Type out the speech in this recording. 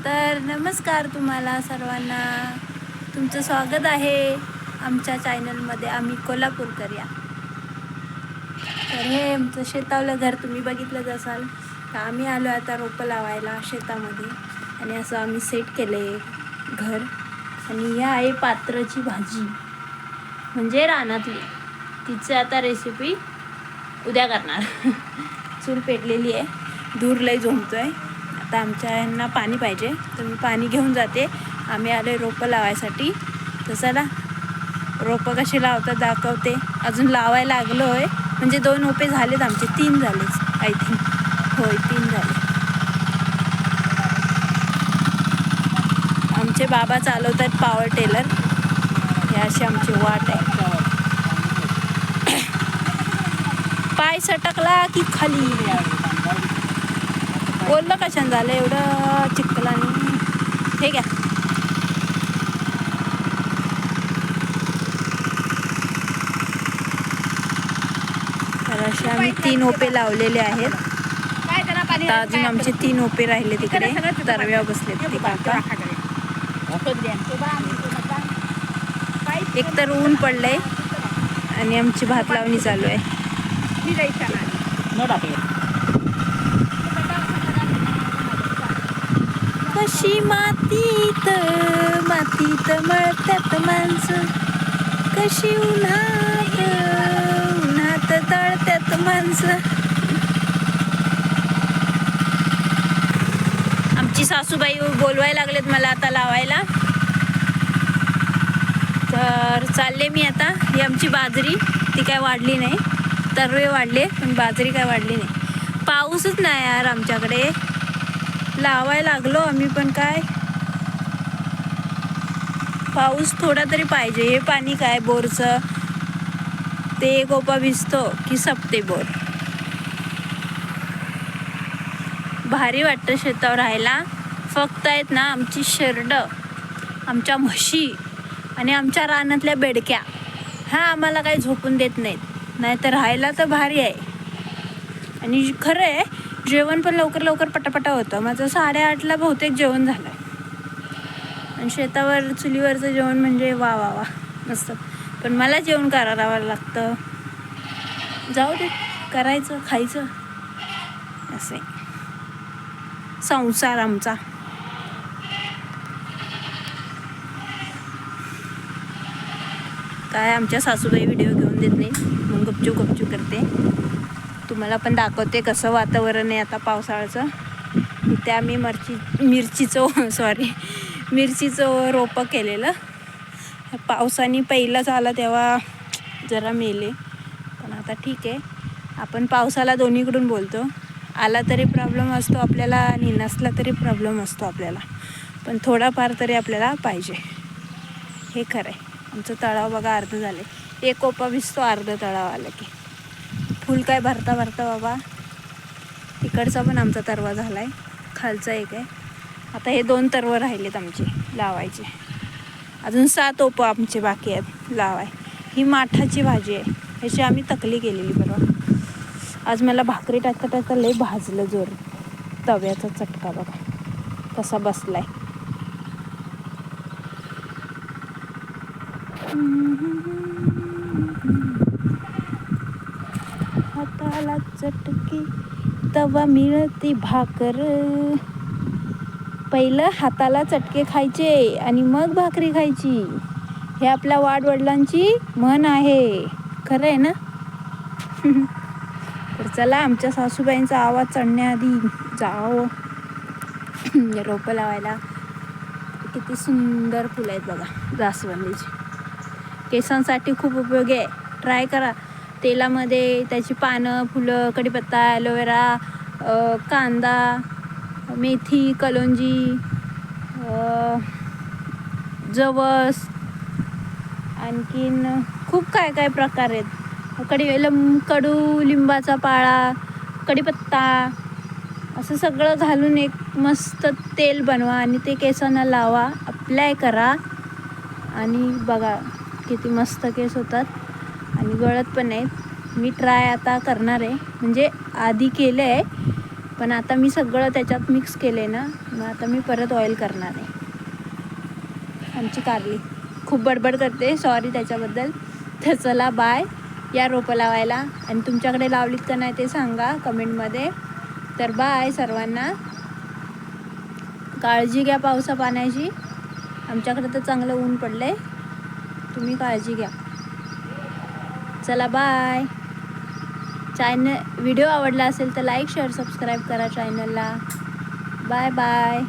तर नमस्कार तुम्हाला सर्वांना, तुमचं स्वागत आहे आमच्या चॅनलमध्ये. आम्ही कोल्हापूरकर या. तर हे आमचं शेतावलं घर तुम्ही बघितलंच असाल. तर आम्ही आलो आता रोपं लावायला शेतामध्ये आणि असं आम्ही सेट केलं आहे घर. आणि ह्या आहे पात्राची भाजी, म्हणजे रानातली. तिचं आता रेसिपी उद्या करणार. चूल पेटलेली आहे, दूर लई झोंबतोय. आता आमच्या यांना पाणी पाहिजे, तर मी पाणी घेऊन जाते. आम्ही आले रोपं लावायसाठी. तर चला रोपं कशी लावतात दाखवते. अजून लावायला लागलो आहे, म्हणजे 2 रोपे झालेत आमचे, 3 झालेच आय थिंक. होय 3 झाले. आमचे बाबा चालवतात पॉवर टेलर. हे अशी आमची वाट आहे. पाय सटकला की खाली. ओलं कशाने झालं एवढं चिखलाने. ठीक आहे. तर असे आम्ही 3 ओपे लावलेले आहेत. तर अजून आमचे 3 ओपे राहिले तिकडे तरव्या बसलेत ते काका. एक तर ऊन पडलंय आणि आमची भात लावणी चालू आहे. कशी मातीत मातीत मळतात माणसं, कशी उन्हात उन्हात तळत्यात माणसं. आमची सासूबाई बोलवायला लागलेत मला आता लावायला. तर चालले मी आता. ही आमची बाजरी, ती काय वाढली नाही. तरवे वाढले पण बाजरी काय वाढली नाही. पाऊसच नाही यार आमच्याकडे. लावायला लागलो आम्ही पण काय पाऊस थोडा तरी पाहिजे. हे पाणी काय बोरचं, ते एक ओपा भिजतो की सपते बोर. भारी वाटतं शेतावर राहायला. फक्त आहेत ना आमची शेरडं, आमच्या म्हशी आणि आमच्या रानातल्या बेडक्या, ह्या आम्हाला काही झोपून देत नाहीत. नाही तर राहायला तर भारी आहे. आणि खरं आहे, जेवण पण लवकर लवकर पटापटा होतं. माझं 8:30ला बहुतेक जेवण झालं. आणि शेतावर चुलीवरचं जेवण म्हणजे वा वा वा मस्त. पण मला जेवण करावं लागतं. जाऊ दे, करायचं खायचं, असं संसार आमचा. काय आमच्या सासूबाई व्हिडिओ घेऊन देत नाही, मग गपचूप गपचूप करते. तुम्हाला पण दाखवते कसं वातावरण आहे आता पावसाळ्याचं. इथे आम्ही मिरचीचं रोपं केलेलं. पावसाने पहिलाच आला तेव्हा जरा मेले, पण आता ठीक आहे. आपण पावसाला दोन्हीकडून बोलतो. आला तरी प्रॉब्लेम असतो आपल्याला आणि नसला तरी प्रॉब्लेम असतो आपल्याला. पण थोडाफार तरी आपल्याला पाहिजे, हे खरं आहे. आमचं तळाव बघा अर्ध झाले. एक ओपा भिजतो अर्ध तळाव आलं की. फुल काय भरता बाबा. तिकडचा पण आमचा तरवा झाला आहे, खालचा एक आहे. आता हे 2 तरव राहिलेत आमचे लावायचे. अजून 7 ओपं आमचे बाकी आहेत लावाय. ही माठाची भाजी आहे, ह्याची आम्ही तकली केलेली बरोबर. आज मला भाकरी टाकता टाकता लय भाजलं जोर. तव्याचा चटका बघा कसा बसलाय. हाताला चटकी तवा मिळती भाकर. पहिलं हाताला चटके खायचे आणि मग भाकरी खायची, हे आपल्या वाडवडिलांची म्हण आहे. खरं आहे ना. तर चला आमच्या सासूबाईंचा आवाज चढण्याआधी जाओ रोपं लावायला. किती सुंदर फुलं आहेत बघा जास्वंदीची. केसांसाठी खूप उपयोगी आहे. ट्राय करा. तेलामध्ये त्याची पानं, फुलं, कढीपत्ता, ॲलोवेरा, कांदा, मेथी, कलोंजी, जवस, आणखीन खूप काय काय प्रकार आहेत. कडू लिंबाचा पाळा, कढीपत्ता, असं सगळं घालून एक मस्त तेल बनवा आणि ते केसांना लावा, अप्लाय करा आणि बघा किती मस्त केस होतात आणि गळत पण नाहीत. मी ट्राय आता करणार आहे, म्हणजे आधी केलं आहे पण आता मी सगळं त्याच्यात मिक्स केले ना, मग आता मी परत ऑइल करणार आहे. आमची कारली खूप बडबड करते, सॉरी त्याच्याबद्दल. तर चला बाय. या रोपं लावायला, आणि तुमच्याकडे लावलीत का नाही ते सांगा कमेंटमध्ये. तर बाय सर्वांना. काळजी घ्या पावसा पाण्याची. आमच्याकडे तर चांगलं ऊन पडलंय, तुम्ही काळजी घ्या. चला बाय. व्हिडिओ आवडला असेल तर लाईक शेअर सबस्क्राईब करा चॅनलला. Bye bye.